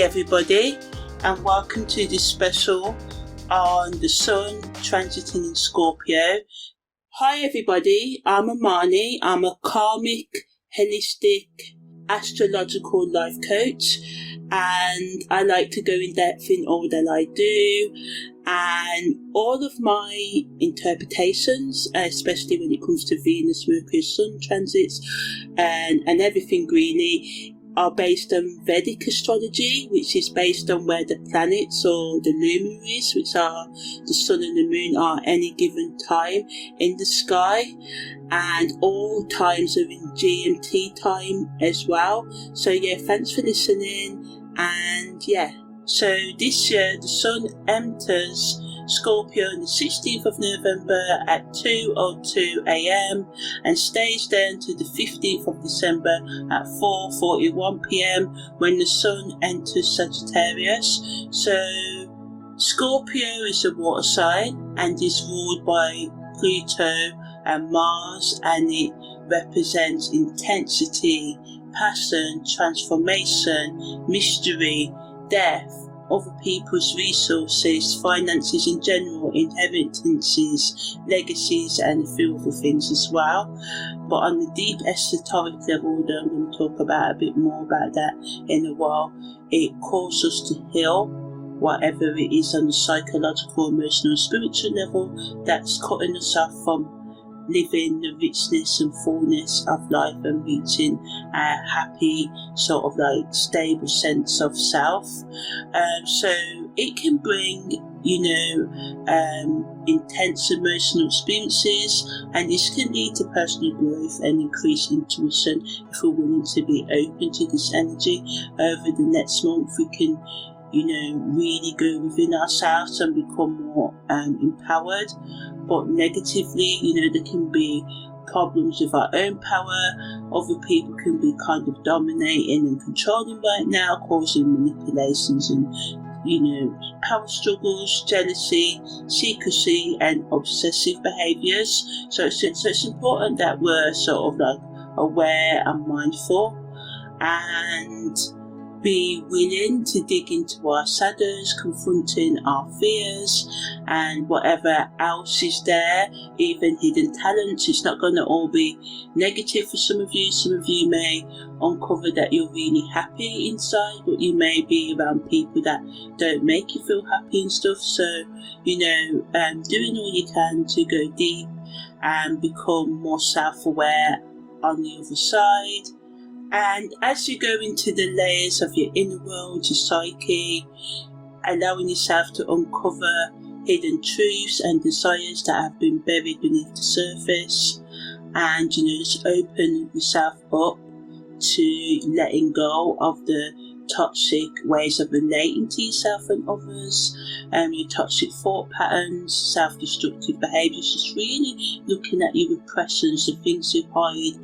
everybody, and welcome to this special on the Sun transiting in Scorpio. Hi everybody, I'm Amani. I'm a Karmic, holistic, astrological life coach, and I like to go in depth in all that I do, and all of my interpretations, especially when it comes to Venus, Mercury, Sun transits, and everything really, are based on Vedic astrology, which is based on where the planets or the luminaries, which are the sun and the moon, are any given time in the sky, and all times are in GMT time as well. So yeah, thanks for listening. And yeah, so this year the sun enters Scorpio on the 16th of November at 2:02 a.m. and stays there until the 15th of December at 4:41 p.m. when the sun enters Sagittarius. So Scorpio is a water sign and is ruled by Pluto and Mars, and it represents intensity, passion, transformation, mystery, death, other people's resources, finances in general, inheritances, legacies, and a few other things as well. But on the deep esoteric level, that I'm going to talk about a bit more about that in a while, it calls us to heal whatever it is on the psychological, emotional, spiritual level that's cutting us off from living the richness and fullness of life and reaching a happy, sort of like stable sense of self. So it can bring, intense emotional experiences, and this can lead to personal growth and increased intuition if we're willing to be open to this energy. Over the next month we can really go within ourselves and become more empowered. But negatively, there can be problems with our own power. Other people can be kind of dominating and controlling right now, causing manipulations and power struggles, jealousy, secrecy, and obsessive behaviours. So it's important that we're sort of like aware and mindful, and be willing to dig into our shadows, confronting our fears and whatever else is there, even hidden talents. It's not going to all be negative for some of you. Some of you may uncover that you're really happy inside, but you may be around people that don't make you feel happy and stuff. So, doing all you can to go deep and become more self-aware on the other side. And as you go into the layers of your inner world, your psyche, allowing yourself to uncover hidden truths and desires that have been buried beneath the surface, and just open yourself up to letting go of the toxic ways of relating to yourself and others, your toxic thought patterns, self-destructive behaviours, just really looking at your repressions, the things you hide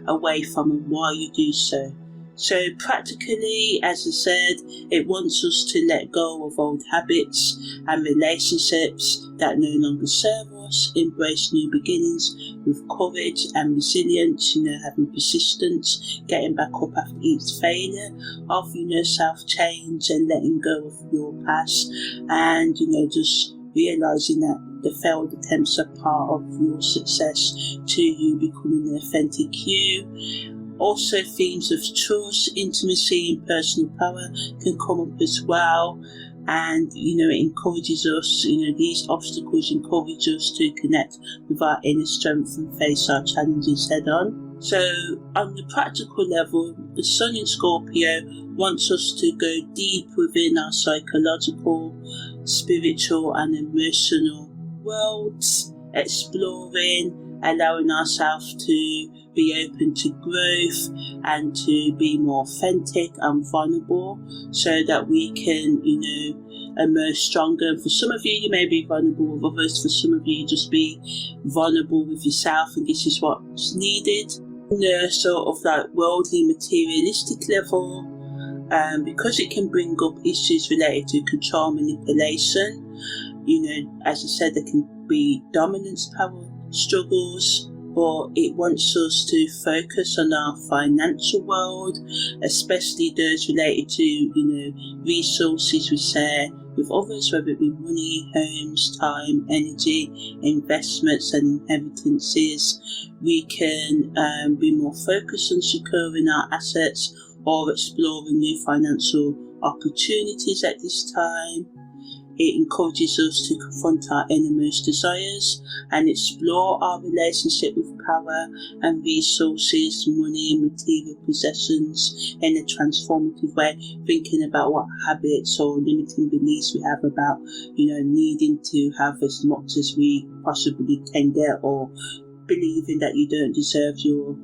away from and why you do so. So practically, as I said, it wants us to let go of old habits and relationships that no longer serve us, embrace new beginnings with courage and resilience, having persistence, getting back up after each failure of, self-change, and letting go of your past, and, just realising that the failed attempts are part of your success to you becoming the authentic you. Also, themes of trust, intimacy, and personal power can come up as well. And, it encourages us, these obstacles encourage us to connect with our inner strength and face our challenges head on. So, on the practical level, the Sun in Scorpio wants us to go deep within our psychological, spiritual, and emotional worlds, exploring, allowing ourselves to be open to growth and to be more authentic and vulnerable, so that we can, emerge stronger. And for some of you, you may be vulnerable with others. For some of you, just be vulnerable with yourself, and this is what's needed. On the sort of like worldly, materialistic level, because it can bring up issues related to control, manipulation. As I said, there can be dominance, power struggles, but it wants us to focus on our financial world, especially those related to, resources we share with others, whether it be money, homes, time, energy, investments and inheritances. We can be more focused on securing our assets or exploring new financial opportunities at this time. It encourages us to confront our innermost desires and explore our relationship with power and resources, money and material possessions in a transformative way, thinking about what habits or limiting beliefs we have about, needing to have as much as we possibly can get, or believing that you don't deserve your,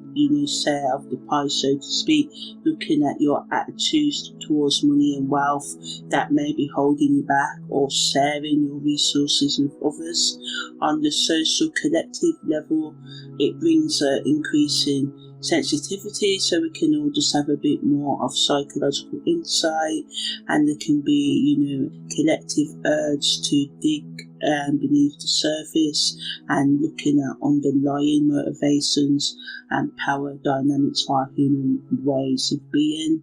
share of the pie, so to speak. Looking at your attitudes towards money and wealth that may be holding you back, or sharing your resources with others. On the social collective level, it brings an increase in sensitivity, so we can all just have a bit more of psychological insight, and there can be, collective urge to dig beneath the surface and looking at underlying motivations and power dynamics for our human ways of being.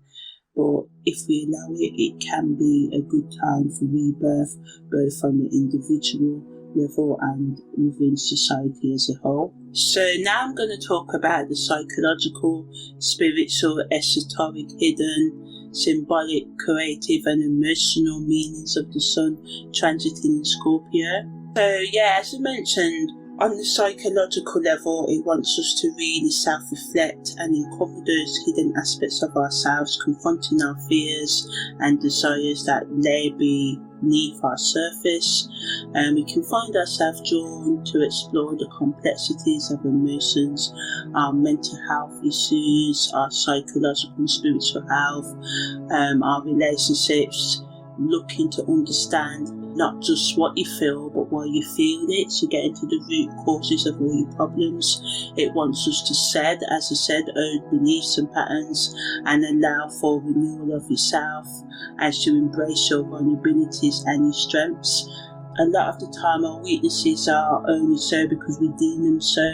But if we allow it, it can be a good time for rebirth, both on the individual level and within society as a whole. So now I'm going to talk about the psychological, spiritual, esoteric, hidden, symbolic, creative and emotional meanings of the sun transiting in Scorpio. So as I mentioned, on the psychological level, it wants us to really self-reflect and uncover those hidden aspects of ourselves, confronting our fears and desires that lay beneath our surface. We can find ourselves drawn to explore the complexities of emotions, our mental health issues, our psychological and spiritual health, our relationships, looking to understand not just what you feel, but why you feel it, to get into the root causes of all your problems. It wants us to shed, as I said, old beliefs and patterns, and allow for renewal of yourself as you embrace your vulnerabilities and your strengths. A lot of the time our weaknesses are only so because we deem them so,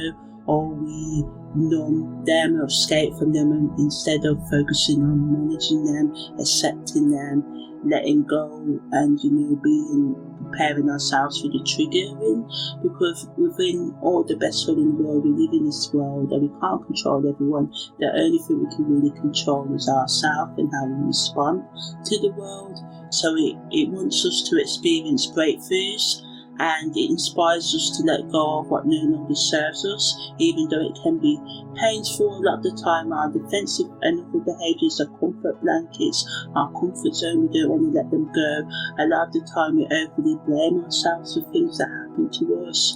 or we numb them or escape from them, and instead of focusing on managing them, accepting them, letting go, and preparing ourselves for the triggering, because within all the best will in the world, we live in this world and we can't control everyone. The only thing we can really control is ourselves and how we respond to the world. So it wants us to experience breakthroughs, and it inspires us to let go of what no longer serves us, even though it can be painful. A lot of the time our defensive and other behaviours are comfort blankets, our comfort zone, we don't want to let them go. A lot of the time we overly blame ourselves for things that happen to us,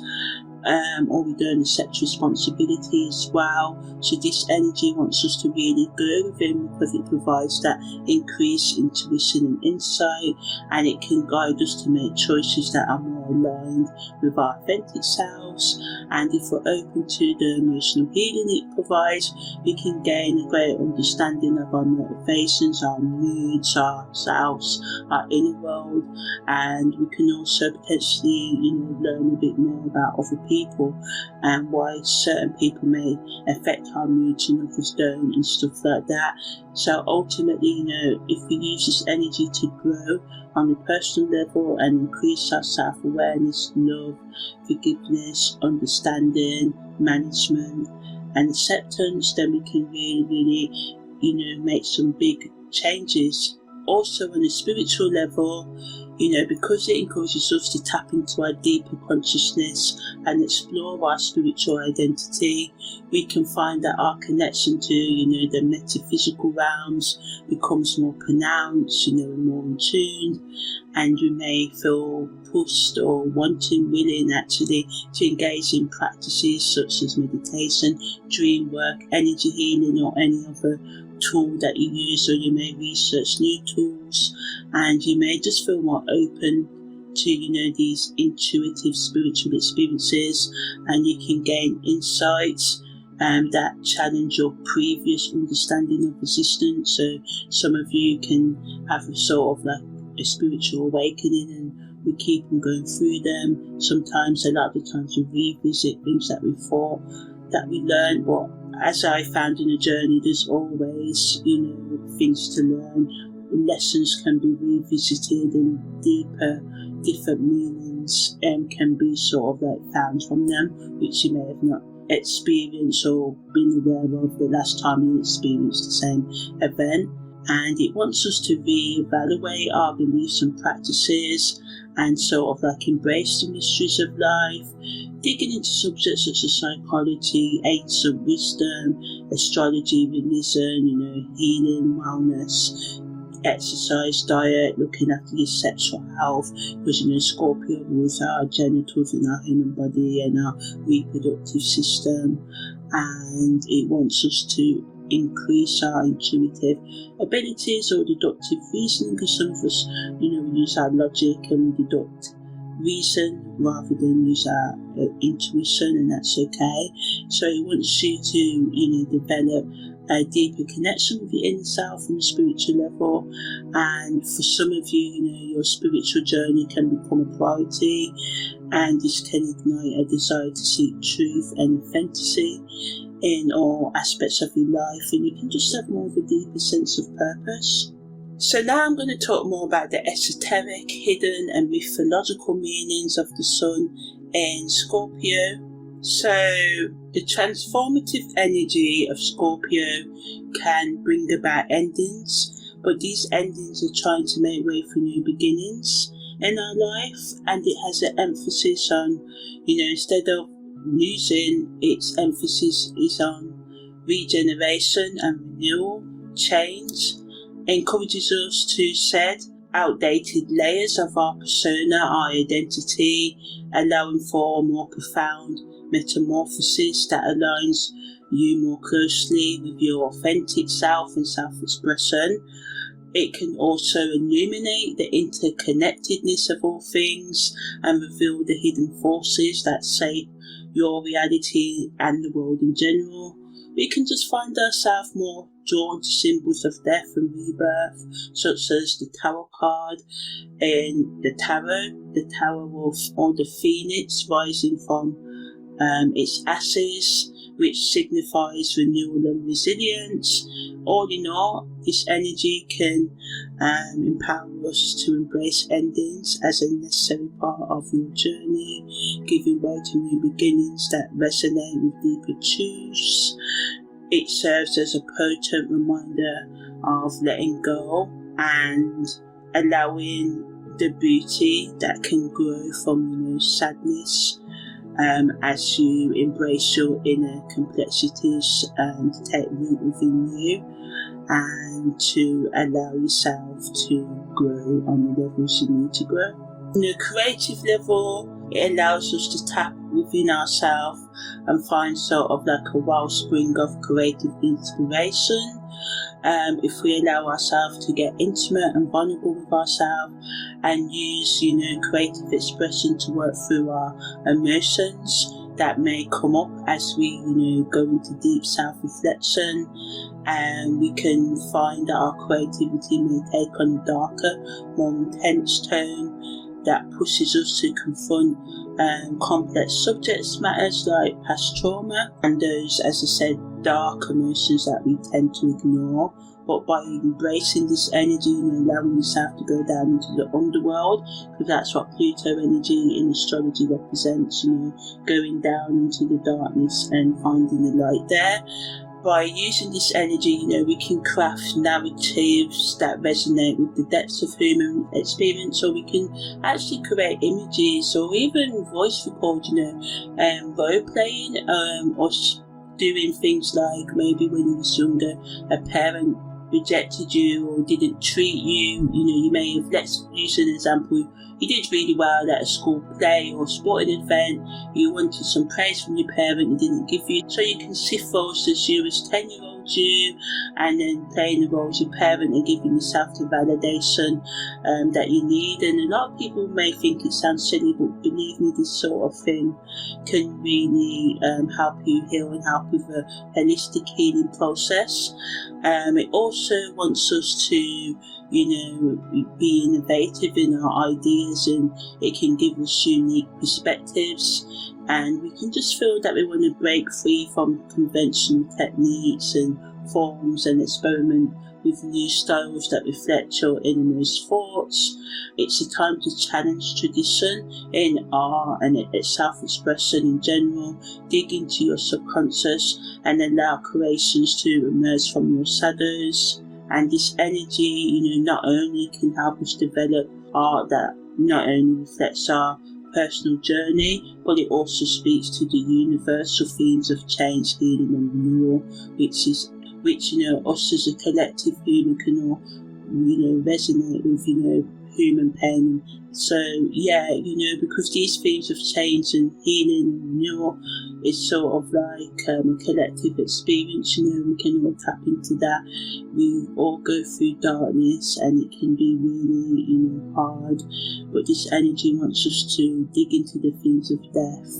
or we don't accept responsibility as well. So this energy wants us to really go within, because it provides that increased intuition and insight, and it can guide us to make choices that are more aligned with our authentic selves. And if we're open to the emotional healing it provides, we can gain a great understanding of our motivations, our moods, ourselves, our inner world, and we can also potentially learn a bit more about other people and why certain people may affect our moods and others don't, and stuff like that. So ultimately, if we use this energy to grow on a personal level and increase our self-awareness, love, forgiveness, understanding, management and acceptance, then we can really, make some big changes. Also on a spiritual level, because it encourages us to tap into our deeper consciousness and explore our spiritual identity, we can find that our connection to, the metaphysical realms becomes more pronounced, and more in tune, and we may feel pushed or wanting, willing actually to engage in practices such as meditation, dream work, energy healing, or any other tool that you use, or you may research new tools, and you may just feel more open to these intuitive spiritual experiences, and you can gain insights that challenge your previous understanding of existence. So some of you can have a sort of like a spiritual awakening, and we keep on going through them. Sometimes, a lot of the times, we revisit things that we thought that we learn, but as I found in the journey, there's always, things to learn. Lessons can be revisited, and deeper, different meanings can be sort of like found from them, which you may have not experienced or been aware of the last time you experienced the same event. And it wants us to reevaluate our beliefs and practices and sort of like embrace the mysteries of life, digging into subjects such as psychology, ancient wisdom, astrology, religion, healing, wellness, exercise, diet, looking after your sexual health, because Scorpio rules our genitals in our human body and our reproductive system, and it wants us to increase our intuitive abilities or deductive reasoning, because some of us, we use our logic and we deduct reason rather than use our intuition, and that's okay. So it wants you to, develop a deeper connection with your inner self on a spiritual level. And for some of you, your spiritual journey can become a priority, and this can ignite a desire to seek truth and authenticity in all aspects of your life, and you can just have more of a deeper sense of purpose. So now I'm going to talk more about the esoteric, hidden and mythological meanings of the sun in Scorpio. So the transformative energy of Scorpio can bring about endings, but these endings are trying to make way for new beginnings in our life, and it has an emphasis on, instead of losing, its emphasis is on regeneration and renewal. Change encourages us to shed outdated layers of our persona, our identity, allowing for more profound metamorphosis that aligns you more closely with your authentic self and self-expression. It can also illuminate the interconnectedness of all things and reveal the hidden forces that shape your reality and the world in general. We can just find ourselves more drawn to symbols of death and rebirth, such as the tarot card in the tarot, or the phoenix rising from its ashes, which signifies renewal and resilience. All in all, this energy can empower us to embrace endings as a necessary part of your journey, giving way to new beginnings that resonate with deeper truths. It serves as a potent reminder of letting go and allowing the beauty that can grow from sadness as you embrace your inner complexities and take root within you, and to allow yourself to grow on the levels you need to grow. On a creative level, it allows us to tap within ourselves and find sort of like a wellspring of creative inspiration. If we allow ourselves to get intimate and vulnerable with ourselves and use, creative expression to work through our emotions that may come up as we, go into deep self-reflection, and we can find that our creativity may take on a darker, more intense tone that pushes us to confront complex subjects matters like past trauma and those, as I said, dark emotions that we tend to ignore. But by embracing this energy and allowing yourself to go down into the underworld, because that's what Pluto energy in astrology represents, going down into the darkness and finding the light there. By using this energy, we can craft narratives that resonate with the depths of human experience, or we can actually create images or even voice record, role playing, or doing things like maybe when you was younger, a parent rejected you or didn't treat you, you may have, let's use an example, you did really well at a school play or sporting event, you wanted some praise from your parent, you didn't give you, so you can sift roles as you as 10-year-old you, and then playing the role as your parent and giving yourself the validation that you need. And a lot of people may think it sounds silly, but believe me, this sort of thing can really help you heal and help with a holistic healing process. It also wants us to, be innovative in our ideas, and it can give us unique perspectives and we can just feel that we want to break free from conventional techniques and forms and experiment with new styles that reflect your innermost thoughts. It's a time to challenge tradition in art and self-expression in general. Dig into your subconscious and allow creations to emerge from your shadows. And this energy, not only can help us develop art that not only reflects our personal journey, but it also speaks to the universal themes of change, healing and renewal, which us as a collective human can all, resonate with, human pain. So because these themes of change and healing and renewal is sort of like a collective experience, we can all tap into that. We all go through darkness and it can be really, hard, but this energy wants us to dig into the themes of death,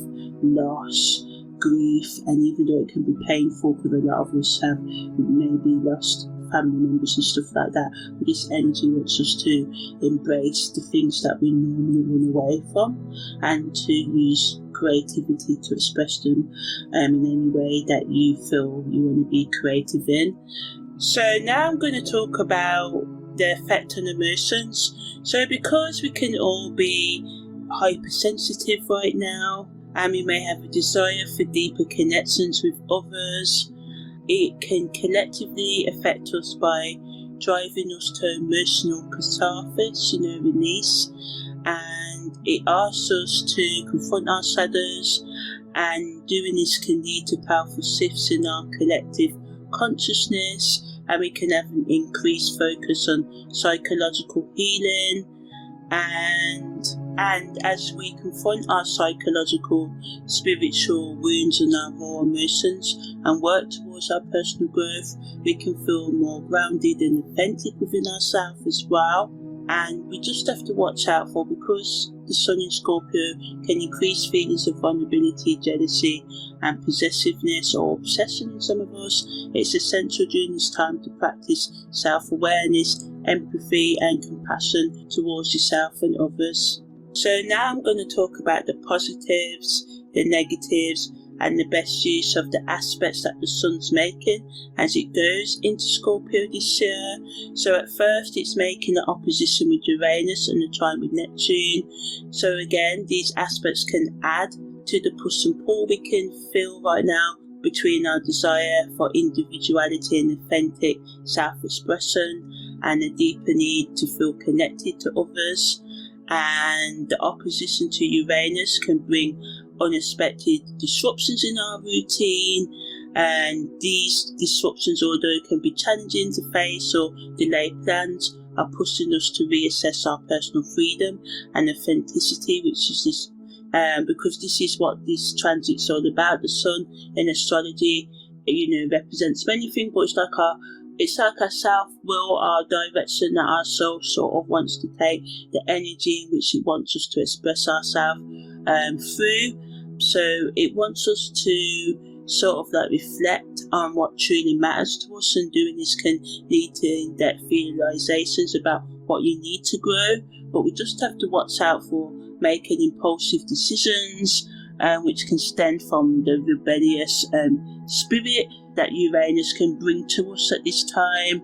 loss, grief, and even though it can be painful because a lot of us have maybe lost family members and stuff like that, but this energy wants us to embrace the things that we normally run away from and to use creativity to express them in any way that you feel you want to be creative in. So now I'm going to talk about the effect on emotions. So because we can all be hypersensitive right now, and we may have a desire for deeper connections with others, it can collectively affect us by driving us to emotional catharsis, release, and it asks us to confront our shadows, and doing this can lead to powerful shifts in our collective consciousness, and we can have an increased focus on psychological healing, and as we confront our psychological, spiritual wounds and our raw emotions and work towards our personal growth, we can feel more grounded and authentic within ourselves as well. And we just have to watch out for, because the Sun in Scorpio can increase feelings of vulnerability, jealousy and possessiveness or obsession in some of us. It's essential during this time to practice self-awareness, empathy and compassion towards yourself and others. So now I'm going to talk about the positives, the negatives and the best use of the aspects that the Sun's making as it goes into Scorpio this year. So at first it's making an opposition with Uranus and a trine with Neptune. So again, these aspects can add to the push and pull we can feel right now between our desire for individuality and authentic self-expression and a deeper need to feel connected to others. And the opposition to Uranus can bring unexpected disruptions in our routine, and these disruptions, although it can be challenging to face or delay plans, are pushing us to reassess our personal freedom and authenticity, which is this because this is what this transit's all about. The Sun in astrology, represents many things, but it's like our self-will, our direction that our soul sort of wants to take, the energy in which it wants us to express ourselves through. So it wants us to sort of like reflect on what truly matters to us, and doing this can lead to in-depth realizations about what you need to grow. But we just have to watch out for making impulsive decisions, which can stem from the rebellious spirit that Uranus can bring to us at this time,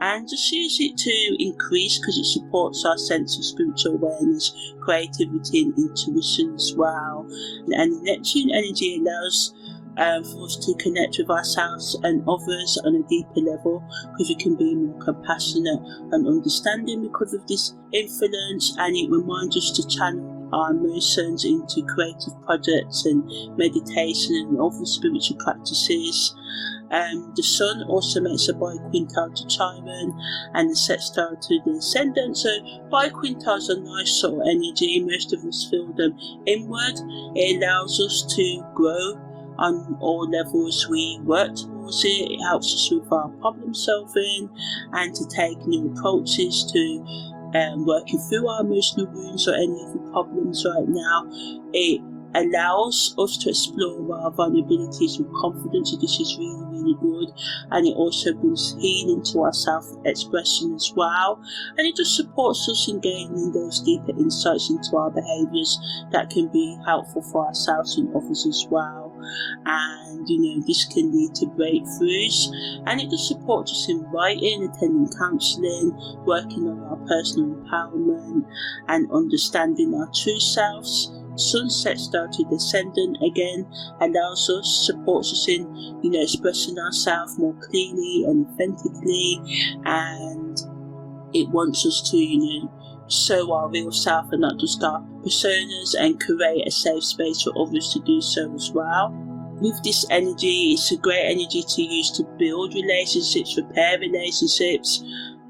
and just use it to increase, because it supports our sense of spiritual awareness, creativity and intuition as well. And the Neptune energy allows for us to connect with ourselves and others on a deeper level, because we can be more compassionate and understanding because of this influence, and it reminds us to channel our emotions into creative projects and meditation and other spiritual practices. The Sun also makes a biquintile to Chiron and the sextile to the Ascendant. So biquintiles are nice sort of energy. Most of us feel them inward. It allows us to grow on all levels we work towards it. It helps us with our problem solving and to take new approaches to working through our emotional wounds or any of the problems right now. It allows us to explore our vulnerabilities with confidence. So this is really, really good. And it also brings healing to our self-expression as well. And it just supports us in gaining those deeper insights into our behaviours that can be helpful for ourselves and others as well. And this can lead to breakthroughs, and it does support us in writing, attending counselling, working on our personal empowerment and understanding our true selves. Sunset star to descendant again allows us, supports us in expressing ourselves more clearly and authentically, and it wants us to show our real self and not just our personas, and create a safe space for others to do so as well. With this energy, it's a great energy to use to build relationships, repair relationships,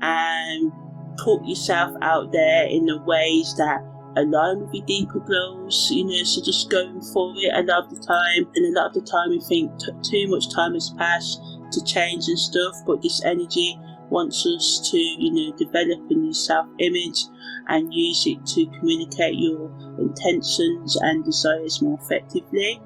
and put yourself out there in the ways that align with your deeper goals, so just going for it a lot of the time. We think too much time has passed to change and stuff, but this energy wants us to develop a new self-image and use it to communicate your intentions and desires more effectively.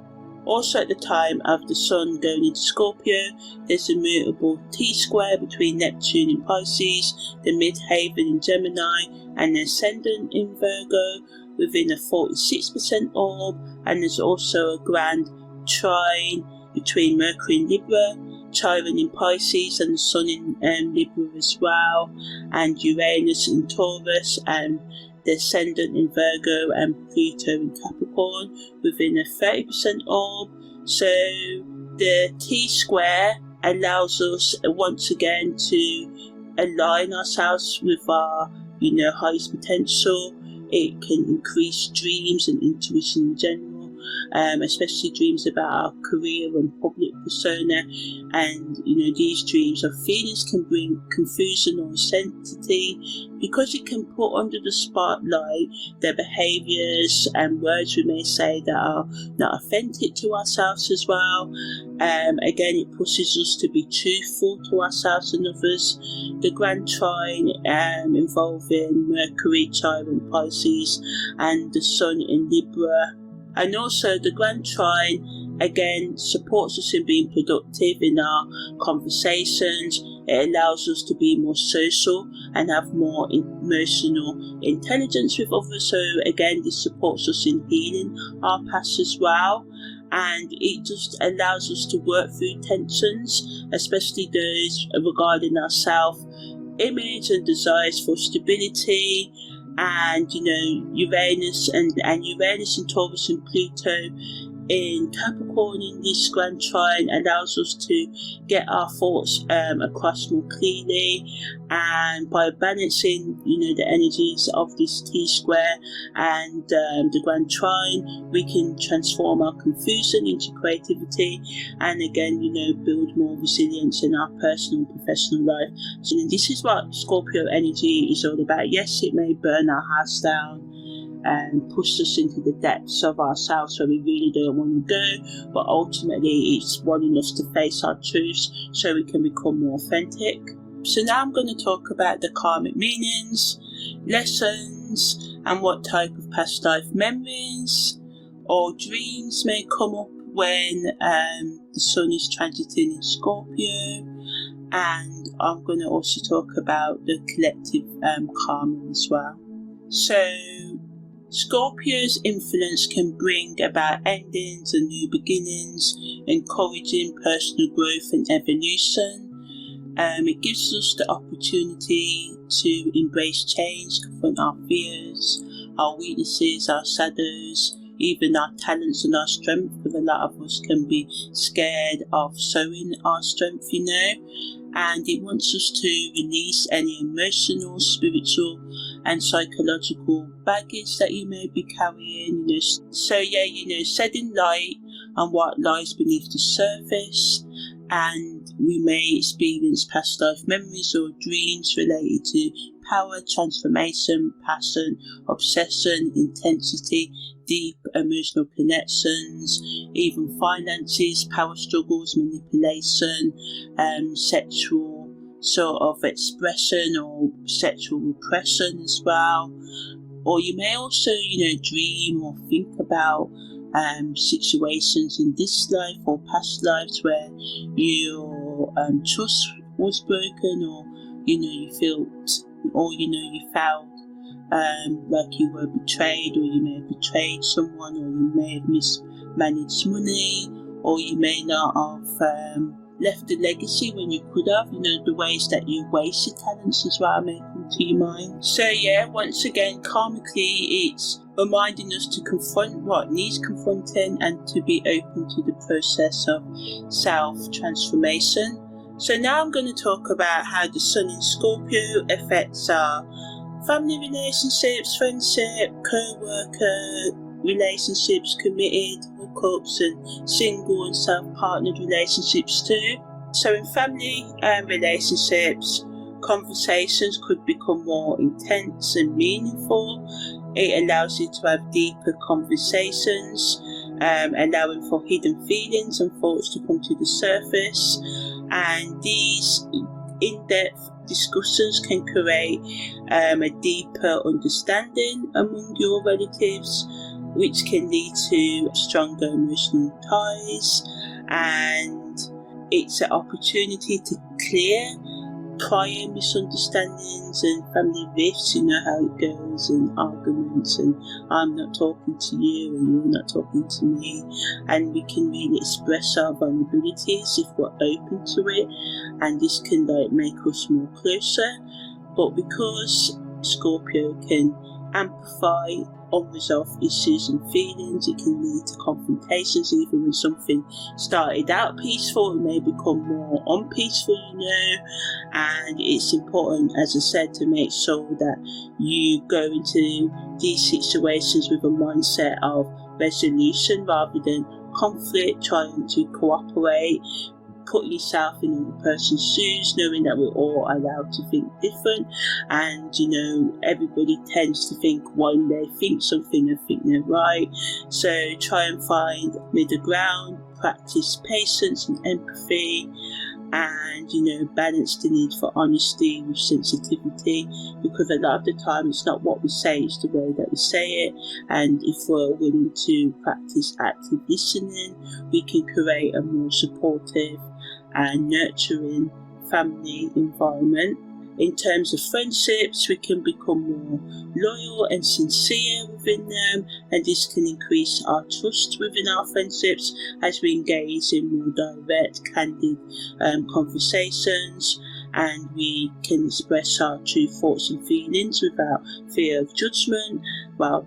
Also, at the time of the Sun going into Scorpio, there's a mutable T-square between Neptune in Pisces, the midheaven in Gemini, and the ascendant in Virgo within a 46% orb. And there's also a grand trine between Mercury in Libra, Chiron in Pisces, and the Sun in Libra as well, and Uranus in Taurus, and the ascendant in Virgo, and Pluto in Capricorn within a 30% orb. So the T-square allows us once again to align ourselves with our highest potential. It can increase dreams and intuition in general, especially dreams about our career and public persona. And these dreams or feelings can bring confusion or uncertainty, because it can put under the spotlight the behaviours and words we may say that are not authentic to ourselves as well. Again, it pushes us to be truthful to ourselves and others. The grand trine involving Mercury, Chiron, Pisces, and the Sun in Libra. And also the grand trine again supports us in being productive in our conversations. It allows us to be more social and have more emotional intelligence with others. So again, this supports us in healing our past as well. And it just allows us to work through tensions, especially those regarding our self-image and desires for stability. And Uranus and Taurus and Pluto in Capricorn in this grand trine allows us to get our thoughts across more clearly, and by balancing the energies of this T-square and the grand trine, we can transform our confusion into creativity, and again build more resilience in our personal and professional life. So this is what Scorpio energy is all about. Yes, it may burn our house down and push us into the depths of ourselves where we really don't want to go, but ultimately it's wanting us to face our truths so we can become more authentic. So now I'm going to talk about the karmic meanings, lessons, and what type of past life memories or dreams may come up when the Sun is transiting in Scorpio. And I'm going to also talk about the collective karma as well. So Scorpio's influence can bring about endings and new beginnings, encouraging personal growth and evolution. It gives us the opportunity to embrace change, confront our fears, our weaknesses, our shadows, even our talents and our strength, because a lot of us can be scared of showing our strength, and it wants us to release any emotional, spiritual and psychological baggage that you may be carrying. So shedding light on what lies beneath the surface, and we may experience past life memories or dreams related to power, transformation, passion, obsession, intensity, deep emotional connections, even finances, power struggles, manipulation, sexual sort of expression or sexual repression as well. Or you may also, dream or think about situations in this life or past lives where your trust was broken, or you felt, or you felt like you were betrayed, or you may have betrayed someone, or you may have mismanaged money, or you may not have left a legacy when you could have. The ways that you wasted talents as well may come to your mind. So yeah, once again, karmically, it's reminding us to confront what needs confronting and to be open to the process of self-transformation. So now I'm going to talk about how the Sun in Scorpio affects our family relationships, friendship, co-worker relationships, committed, hookups, and single and self-partnered relationships too. So in family relationships, conversations could become more intense and meaningful. It allows you to have deeper conversations, allowing for hidden feelings and thoughts to come to the surface. And these in-depth discussions can create a deeper understanding among your relatives, which can lead to stronger emotional ties, and it's an opportunity to clear prior misunderstandings and family rifts. You know how it goes, and arguments, and I'm not talking to you and you're not talking to me, and we can really express our vulnerabilities if we're open to it, and this can make us more closer. But because Scorpio can amplify unresolved issues and feelings, it can lead to confrontations. Even when something started out peaceful, it may become more unpeaceful, and it's important, as I said, to make sure that you go into these situations with a mindset of resolution rather than conflict, trying to cooperate. Put yourself in another person's shoes, knowing that we're all allowed to think different, and everybody tends to think when they think something, they think they're right. So try and find middle ground, practice patience and empathy, and balance the need for honesty with sensitivity, because a lot of the time it's not what we say, it's the way that we say it. And if we're willing to practice active listening, we can create a more supportive and nurturing family environment. In terms of friendships, we can become more loyal and sincere within them, and this can increase our trust within our friendships as we engage in more direct, candid conversations, and we can express our true thoughts and feelings without fear of judgment. Well,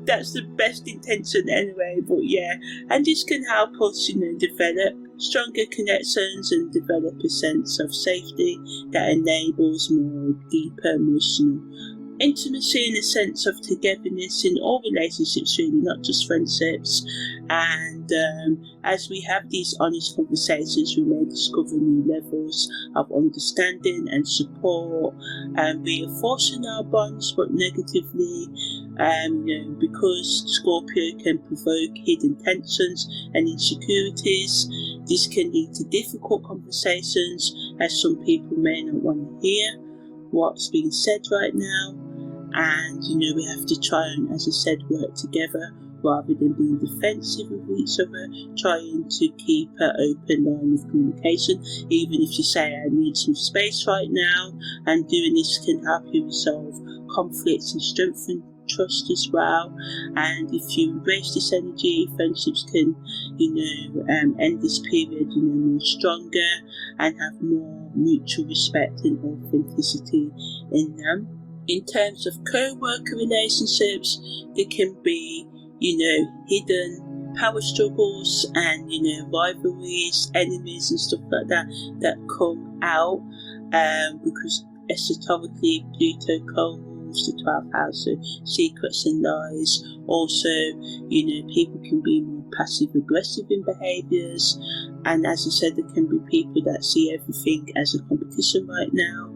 that's the best intention anyway, but yeah, and this can help us, develop stronger connections and develop a sense of safety that enables more deeper emotional intimacy and a sense of togetherness in all relationships, really, not just friendships. And as we have these honest conversations, we may discover new levels of understanding and support, reinforcing our bonds, but negatively, because Scorpio can provoke hidden tensions and insecurities. This can lead to difficult conversations, as some people may not want to hear what's being said right now. And we have to try and, as I said, work together rather than being defensive with each other, trying to keep an open line of communication, even if you say, I need some space right now. And doing this can help you resolve conflicts and strengthen trust as well. And if you embrace this energy, friendships can end this period more stronger and have more mutual respect and authenticity in them. In terms of co-worker relationships, there can be hidden power struggles and rivalries, enemies and stuff like that come out, because esoterically Pluto co-rules the 12th house of secrets and lies. Also, people can be more passive aggressive in behaviours, and as I said, there can be people that see everything as a competition right now.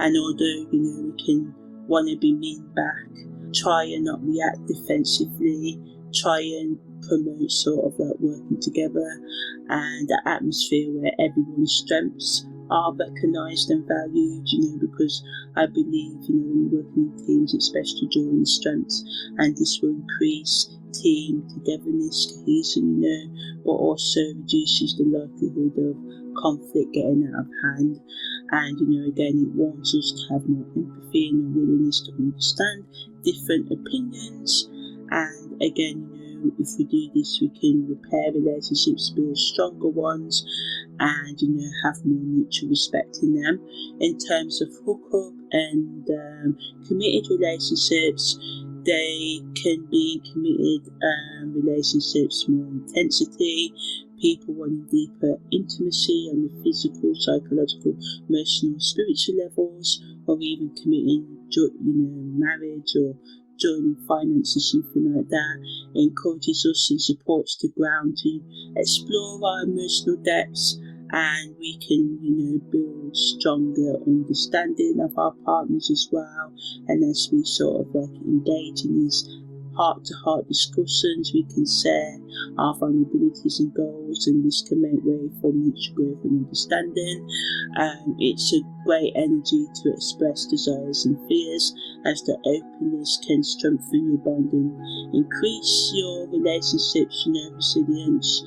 And although we can want to be mean back, try and not react defensively, try and promote sort of working together and an atmosphere where everyone's strengths are recognised and valued, because I believe, when we're working in teams, it's best to draw on the strengths, and this will increase team togetherness, cohesion, but also reduces the likelihood of conflict getting out of hand. And, again, it wants us to have more empathy and a willingness to understand different opinions. And again, if we do this, we can repair relationships, build stronger ones, and have more mutual respect in them. In terms of hookup and committed relationships, they can be committed relationships, more intensity, people wanting deeper intimacy on the physical, psychological, emotional, spiritual levels, or even committing marriage or joining finance or something like that. It encourages us and supports the ground to explore our emotional depths, and we can build stronger understanding of our partners as well. And as we sort of engage in these heart-to-heart discussions, we can share our vulnerabilities and goals, and this can make way for mutual growth and understanding. It's a great energy to express desires and fears, as the openness can strengthen your bond and increase your relationships, resilience.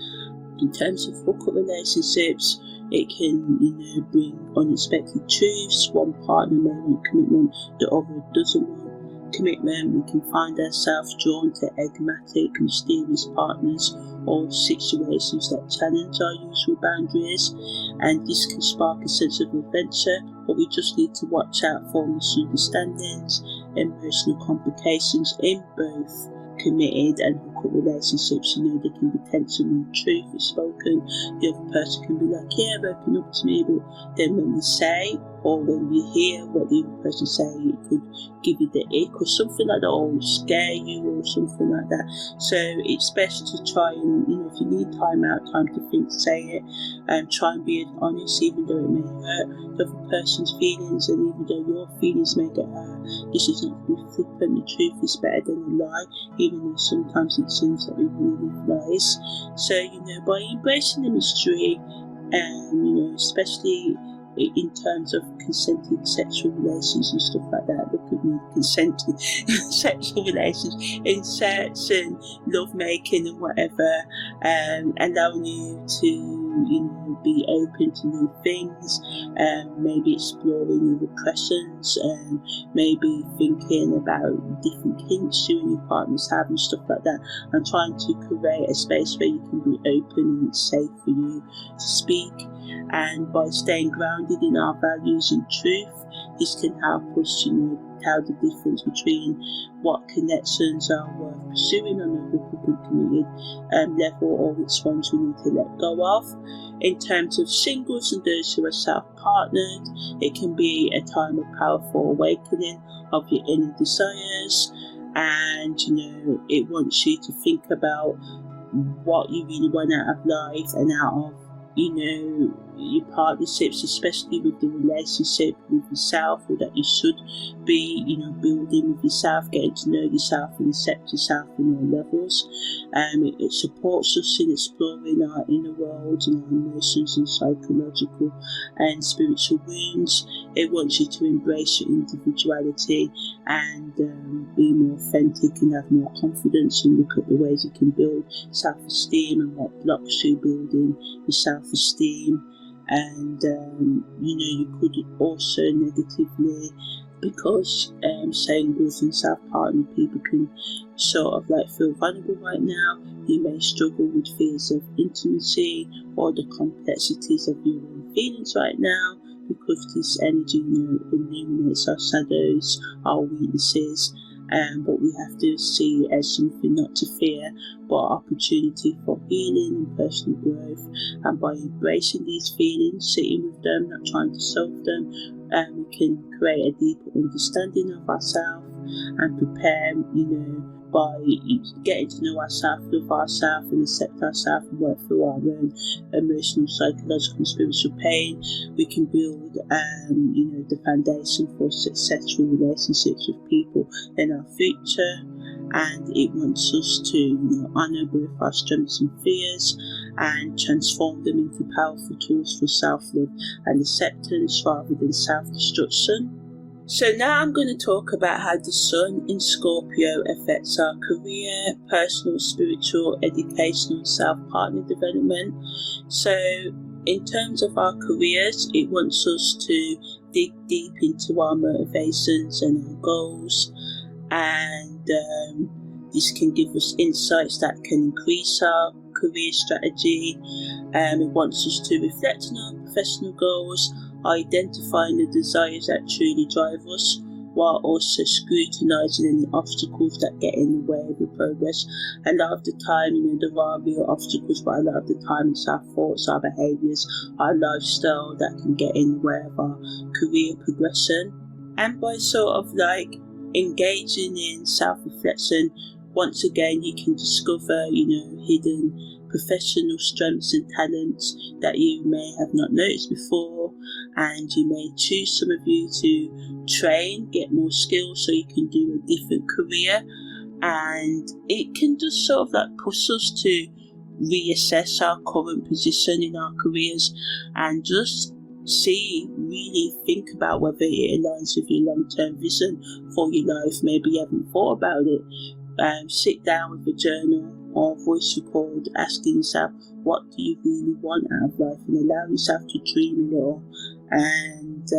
In terms of hookup relationships, it can, bring unexpected truths. One partner may want commitment, the other doesn't want commitment. We can find ourselves drawn to enigmatic, mysterious partners or situations that challenge our usual boundaries, and this can spark a sense of adventure, but we just need to watch out for misunderstandings, emotional complications in both committed and hookup relationships. There can be tension when truth is spoken. The other person can be like, yeah, open up to me, but then when you say, or when you hear what the other person say, it could give you the ick or something like that, or scare you or something like that. So it's best to try and, if you need time to think, say it, and try and be honest, even though it may hurt the other person's feelings, and even though your feelings may get hurt. This is not to be flippant. The truth is better than a lie, even though sometimes it seems that we really live lies. So, by embracing the mystery, especially in terms of consented sexual relations and stuff like that, look at me, consented sexual relations, insects and love making and whatever, allowing you to be open to new things, maybe exploring your repressions, maybe thinking about different kinks you and your partners have and stuff like that, and trying to create a space where you can be open and it's safe for you to speak. And by staying grounded in our values and truth, this can help us tell the difference between what connections are worth pursuing on a hookup and committed level, or which ones we need to let go of. In terms of singles and those who are self-partnered, it can be a time of powerful awakening of your inner desires, and it wants you to think about what you really want out of life and out of your partnerships, especially with the relationship with yourself, or that you should be building with yourself, getting to know yourself and accept yourself in all levels. It supports us in exploring our inner world and our emotions and psychological and spiritual wounds. It wants you to embrace your individuality and be more authentic and have more confidence, and look at the ways you can build self-esteem and what blocks you building your self-esteem. And you could also negatively, because singles and self-partnered people can sort of feel vulnerable right now, you may struggle with fears of intimacy or the complexities of your own feelings right now, because this energy illuminates our shadows, our weaknesses, but we have to see it as something not to fear, but opportunity for healing and personal growth. And by embracing these feelings, sitting with them, not trying to solve them, we can create a deeper understanding of ourselves and prepare, by getting to know ourselves, love ourselves and accept ourselves, and work through our own emotional, psychological and spiritual pain. We can build the foundation for successful relationships with people in our future. and it wants us to honour both our strengths and fears and transform them into powerful tools for self-love and acceptance rather than self-destruction. So now I'm going to talk about how the Sun in Scorpio affects our career, personal, spiritual, educational, self-partner development. So in terms of our careers, it wants us to dig deep into our motivations and our goals, and this can give us insights that can increase our career strategy. It wants us to reflect on our professional goals, identifying the desires that truly drive us, while also scrutinising any obstacles that get in the way of your progress. A lot of the time, there are real obstacles, but a lot of the time it's our thoughts, our behaviours, our lifestyle that can get in the way of our career progression. And by sort of engaging in self-reflection, once again you can discover hidden professional strengths and talents that you may have not noticed before, and you may choose, some of you, to train, get more skills so you can do a different career. And it can just sort of push us to reassess our current position in our careers and just really think about whether it aligns with your long-term vision for your life. Maybe you haven't thought about it. Sit down with a journal or voice record, asking yourself, what do you really want out of life, and allow yourself to dream a little. And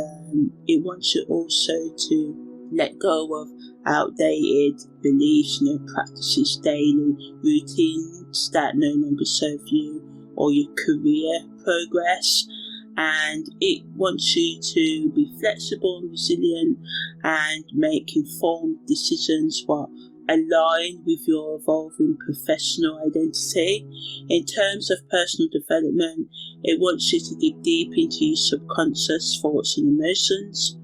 it wants you also to let go of outdated beliefs, practices, daily routines that no longer serve you or your career progress. And it wants you to be flexible and resilient and make informed decisions what align with your evolving professional identity. In terms of personal development, it wants you to dig deep into your subconscious thoughts and emotions,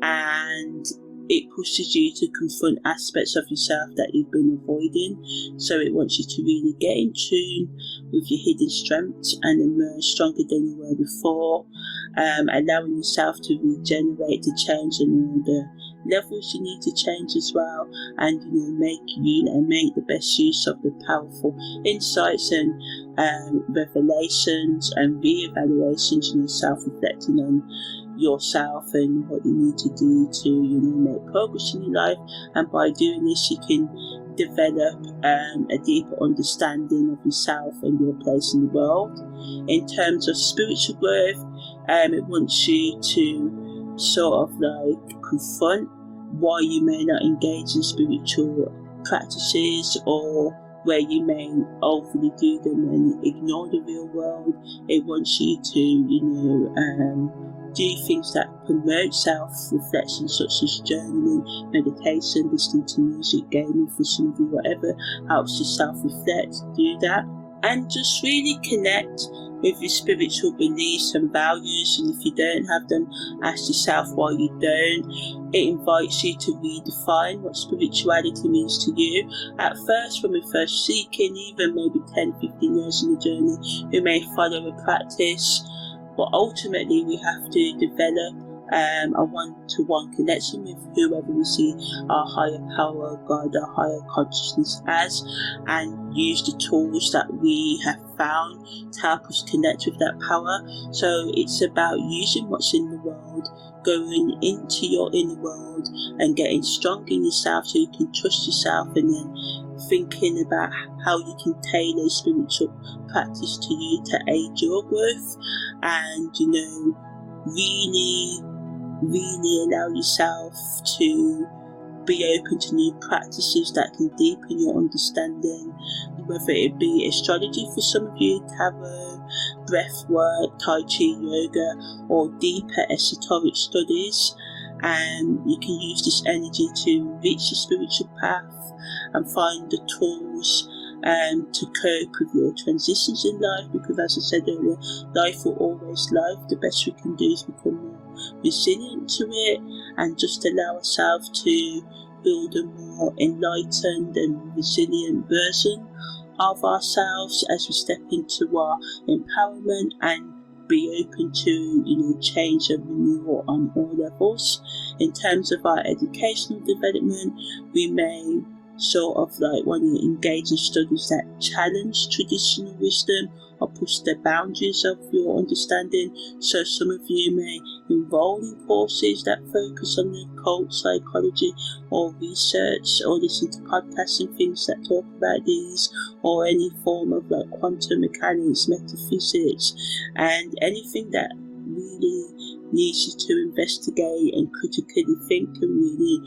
and it pushes you to confront aspects of yourself that you've been avoiding. So it wants you to really get in tune with your hidden strengths and emerge stronger than you were before, allowing yourself to regenerate, to change on all the levels you need to change as well, and make the best use of the powerful insights and revelations and re-evaluations, self-reflecting on yourself and what you need to do to make progress in your life. And by doing this, you can develop a deeper understanding of yourself and your place in the world. In terms of spiritual growth, it wants you to sort of confront why you may not engage in spiritual practices, or where you may overly do them and ignore the real world. It wants you to do things that promote self-reflection, such as journaling, meditation, listening to music, gaming for some of you, whatever helps you self-reflect. Do that, and just really connect with your spiritual beliefs and values. And if you don't have them, ask yourself why you don't. It invites you to redefine what spirituality means to you. At first, when we're first seeking, even maybe 10, 15 years in the journey, we may follow a practice, but ultimately we have to develop a one-to-one connection with whoever we see our higher power, God, our higher consciousness as, and use the tools that we have found to help us connect with that power. So it's about using what's in the world, going into your inner world and getting strong in yourself so you can trust yourself, and then thinking about how you can tailor spiritual practice to you to aid your growth, and really allow yourself to be open to new practices that can deepen your understanding, whether it be astrology for some of you, tarot, breath work, tai chi, yoga, or deeper esoteric studies. And you can use this energy to reach your spiritual path and find the tools to cope with your transitions in life, because as I said earlier, life will always life. The best we can do is become more resilient to it and just allow ourselves to build a more enlightened and resilient version of ourselves as we step into our empowerment and be open to change and renewal on all levels. In terms of our educational development, we may sort of like want to engage in studies that challenge traditional wisdom or push the boundaries of your understanding. So some of you may enroll in courses that focus on the occult, psychology or research, or listen to podcasts and things that talk about these, or any form of like quantum mechanics, metaphysics, and anything that really needs you to investigate and critically think and really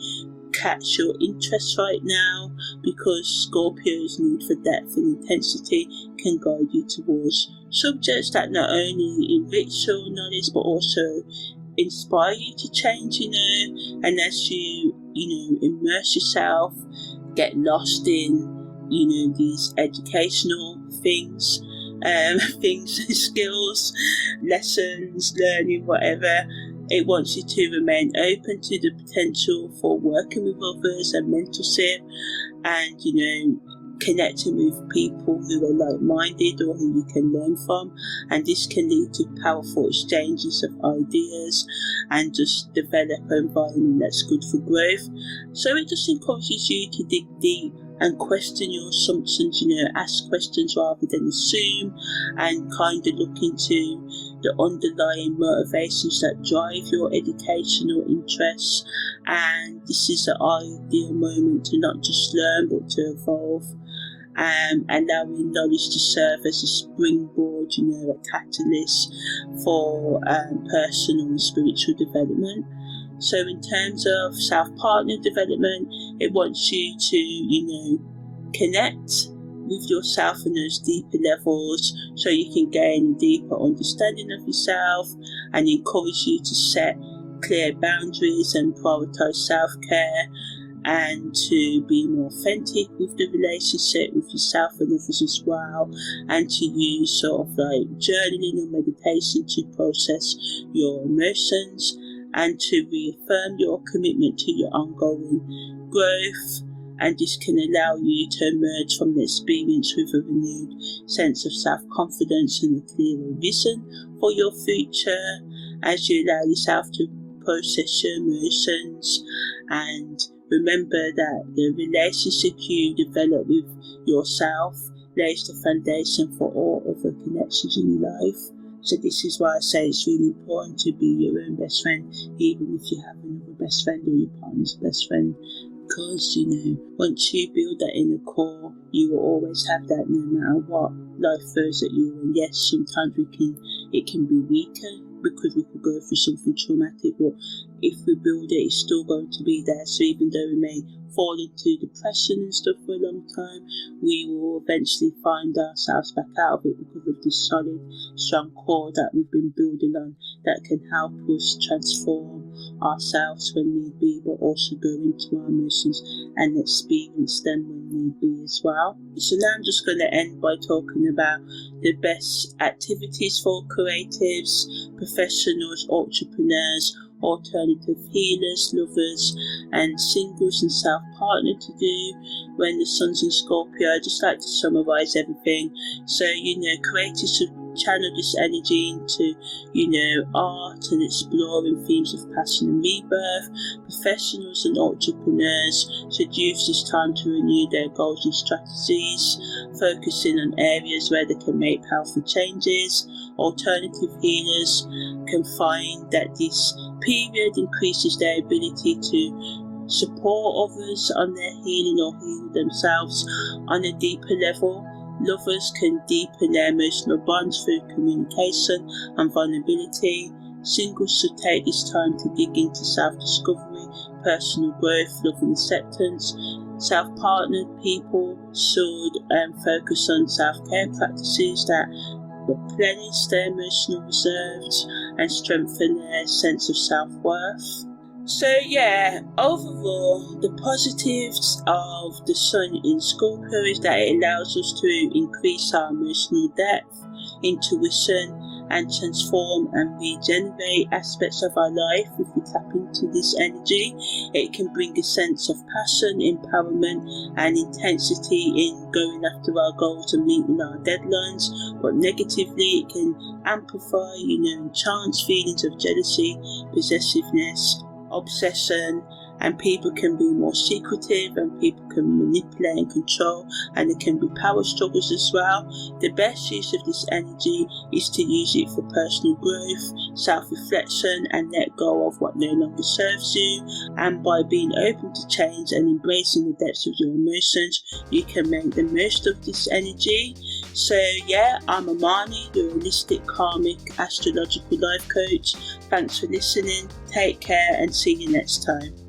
catch your interest right now, because Scorpio's need for depth and intensity can guide you towards subjects that not only enrich your knowledge but also inspire you to change, and as you immerse yourself, get lost in these educational things, skills, lessons, learning, whatever. It wants you to remain open to the potential for working with others and mentorship, and connecting with people who are like-minded or who you can learn from, and this can lead to powerful exchanges of ideas and just develop an environment that's good for growth. So it just encourages you to dig deep and question your assumptions, ask questions rather than assume, and kind of look into the underlying motivations that drive your educational interests. And this is the ideal moment to not just learn but to evolve, allowing knowledge to serve as a springboard, a catalyst for personal and spiritual development. So in terms of self-partner development, it wants you to, connect with yourself on those deeper levels so you can gain a deeper understanding of yourself, and encourage you to set clear boundaries and prioritize self-care, and to be more authentic with the relationship with yourself and others as well, and to use sort of like journaling and meditation to process your emotions and to reaffirm your commitment to your ongoing growth. And this can allow you to emerge from the experience with a renewed sense of self-confidence and a clearer vision for your future, as you allow yourself to process your emotions. And remember that the relationship you develop with yourself lays the foundation for all other connections in your life. So this is why I say it's really important to be your own best friend, even if you have another best friend or your partner's best friend. Because, once you build that inner core, you will always have that no matter what life throws at you. And yes, sometimes it can be weaker because we could go through something traumatic, but if we build it, it's still going to be there. So even though we may fall into depression and stuff for a long time, we will eventually find ourselves back out of it because of this solid, strong core that we've been building on, that can help us transform ourselves when need be, but also go into our emotions and experience them when need be as well. So now I'm just going to end by talking about the best activities for creatives, professionals, entrepreneurs, alternative healers, lovers, and singles and self-partner to do when the sun's in Scorpio. I just like to summarize everything. So, creatives should channel this energy into, art and exploring themes of passion and rebirth. Professionals and entrepreneurs should use this time to renew their goals and strategies, focusing on areas where they can make powerful changes. Alternative healers can find that this period increases their ability to support others on their healing or heal themselves on a deeper level. Lovers can deepen their emotional bonds through communication and vulnerability. Singles should take this time to dig into self-discovery, personal growth, love and acceptance. Self-partnered people should focus on self-care practices that replenish their emotional reserves and strengthen their sense of self-worth. So overall, the positives of the sun in Scorpio is that it allows us to increase our emotional depth, intuition, and transform and regenerate aspects of our life. If we tap into this energy, it can bring a sense of passion, empowerment, and intensity in going after our goals and meeting our deadlines. But negatively, it can amplify, enhance feelings of jealousy, possessiveness, obsession, and people can be more secretive, and people can manipulate and control, and there can be power struggles as well. The best use of this energy is to use it for personal growth, self-reflection, and let go of what no longer serves you. And by being open to change and embracing the depths of your emotions, you can make the most of this energy. So yeah, I'm Amani, your holistic, karmic, astrological life coach. Thanks for listening, take care, and see you next time.